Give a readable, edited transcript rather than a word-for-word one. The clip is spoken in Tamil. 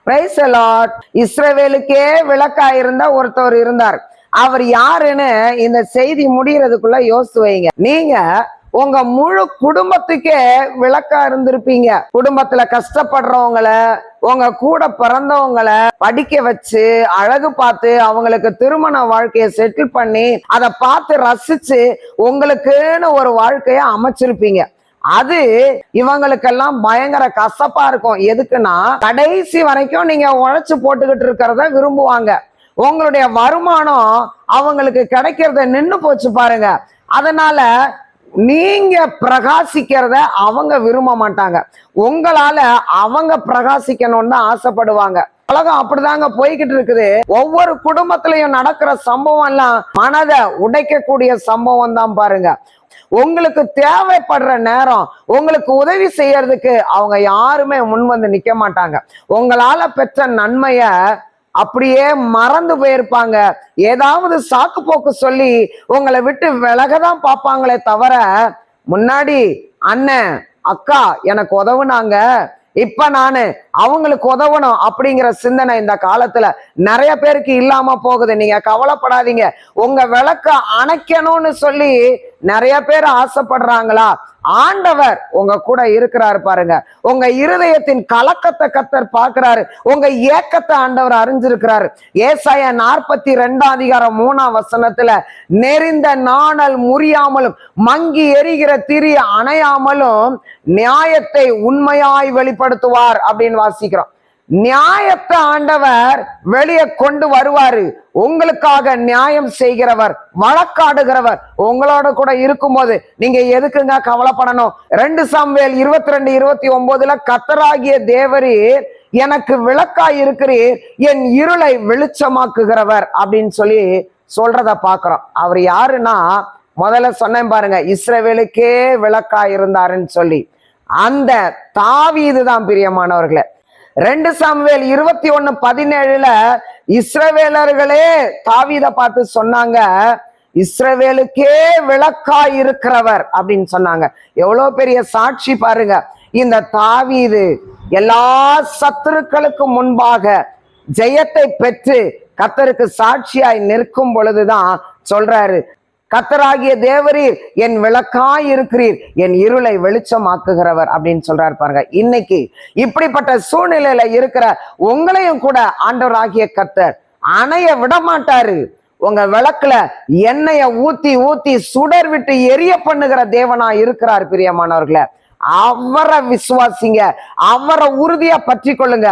Praise the Lord. இஸ்ரவேலுக்கே விளக்கா இருந்த ஒருத்தர் இருந்தார். அவர் யாருன்னு இந்த செய்தி முடியறதுக்குள்ள யோசிச்சு வைங்க. நீங்க உங்க முழு குடும்பத்துக்கே விளக்கா இருந்திருப்பீங்க. குடும்பத்துல கஷ்டப்படுறவங்களை, உங்க கூட பிறந்தவங்களை படிக்க வச்சு அழகு பார்த்து அவங்களுக்கு திருமண வாழ்க்கையை செட்டில் பண்ணி அதை பார்த்து ரசிச்சு உங்களுக்குன்னு ஒரு வாழ்க்கைய அமைச்சிருப்பீங்க. அது இவங்களுக்கெல்லாம் பயங்கர கசப்பா இருக்கும். எதுக்குன்னா கடைசி வரைக்கும் நீங்க உழைச்சு போட்டுக்கிட்டு இருக்கிறத விரும்புவாங்க. உங்களுடைய வருமானம் அவங்களுக்கு கிடைக்கிறத நின்னு போச்சு பாருங்க. அதனால நீங்க பிரகாசிக்கிறத அவங்க விரும்ப மாட்டாங்க. உங்களால அவங்க பிரகாசிக்கணும்னு தான் ஆசைப்படுவாங்க. உலகம் அப்படிதாங்க போய்கிட்டு இருக்குது. ஒவ்வொரு குடும்பத்திலையும் நடக்கிற சம்பவம் எல்லாம் மனதை உடைக்கக்கூடிய சம்பவம் தான் பாருங்க. உங்களுக்கு தேவைப்படுற நேரம் உங்களுக்கு உதவி செய்யறதுக்கு அவங்க யாருமே முன் வந்து நிக்க மாட்டாங்க. உங்களால பெற்ற நன்மைய அப்படியே மறந்து போயிருப்பாங்க. ஏதாவது சாக்கு போக்கு சொல்லி உங்களை விட்டு விலகதான் பார்ப்பாங்களே தவிர, முன்னாடி அண்ணன் அக்கா எனக்கு உதவுனாங்க, இப்ப நானு அவங்களுக்கு உதவணும் அப்படிங்கிற சிந்தனை இந்த காலத்துல நிறைய பேருக்கு இல்லாம போகுது. நீங்க கவலைப்படாதீங்க. உங்க விளக்க அணைக்கணும்னு சொல்லி நிறைய பேர் ஆசைப்படுறாங்களா? ஆண்டவர் உங்க கூட இருக்கிறாரு பாருங்க. உங்க இருதயத்தின் கலக்கத்தை கர்த்தர் பார்க்கிறாரு. உங்க ஏக்கத்தை ஆண்டவர் அறிஞ்சிருக்கிறாரு. ஏசாயா 42:3 நெறிந்த நாணல் முறியாமலும் மங்கி எரிகிற திரி அணையாமலும் நியாயத்தை உண்மையாய் வெளிப்படுத்துவார் அப்படின்னு வாசிக்கிறோம். நியாயத்தை ஆண்டவர் வெளியே கொண்டு வருவாரு. உங்களுக்காக நியாயம் செய்கிறவர், வழக்காடுகிறவர் உங்களோட கூட இருக்கும்போது நீங்க எதுக்குங்க கவலைப்படணும்? 2 சாமுவேல் 22:29 கர்த்தராகிய தேவரீர் எனக்கு விளக்காய் இருக்கிறீர், என் இருளை வெளிச்சமாக்குகிறவர் அப்படின்னு சொல்லி சொல்றத பாக்குறோம். அவர் யாருன்னா, முதல்ல சொன்னேன் பாருங்க, இஸ்ரவேலுக்கே விளக்காய் இருந்தாருன்னு சொல்லி, அந்த தாவீது தான் பிரியமானவர்களே. 2 சாமுவேல் 21:17 இஸ்ரவேலர்களே தாவீத பார்த்து சொன்னாங்க, இஸ்ரவேலுக்கே விளக்காய் இருக்கிறவர் அப்படின்னு சொன்னாங்க. எவ்வளவு பெரிய சாட்சி பாருங்க. இந்த தாவீது எல்லா சத்துருக்களுக்கு முன்பாக ஜெயத்தை பெற்று கர்த்தருக்கு சாட்சியாய் நிற்கும் பொழுதுதான் சொல்றாரு, கர்த்தராகிய தேவரீர் என் விளக்காய் இருக்கிறீர், என் இருளை வெளிச்சமாக்குகிறவர் அப்படின்னு சொல்றாரு பாருங்க. இன்னைக்கு இப்படிப்பட்ட சூழ்நிலையில இருக்கிற உங்களையும் கூட ஆண்டவராகிய கர்த்தர் அணைய விட மாட்டாரு. உங்க விளக்குல எண்ணெய ஊத்தி ஊத்தி சுடர் விட்டு எரிய பண்ணுகிற தேவனா இருக்கிறார் பிரியமானவர்களே. அவரை விசுவாசிங்க, அவரை உறுதியா பற்றி கொள்ளுங்க.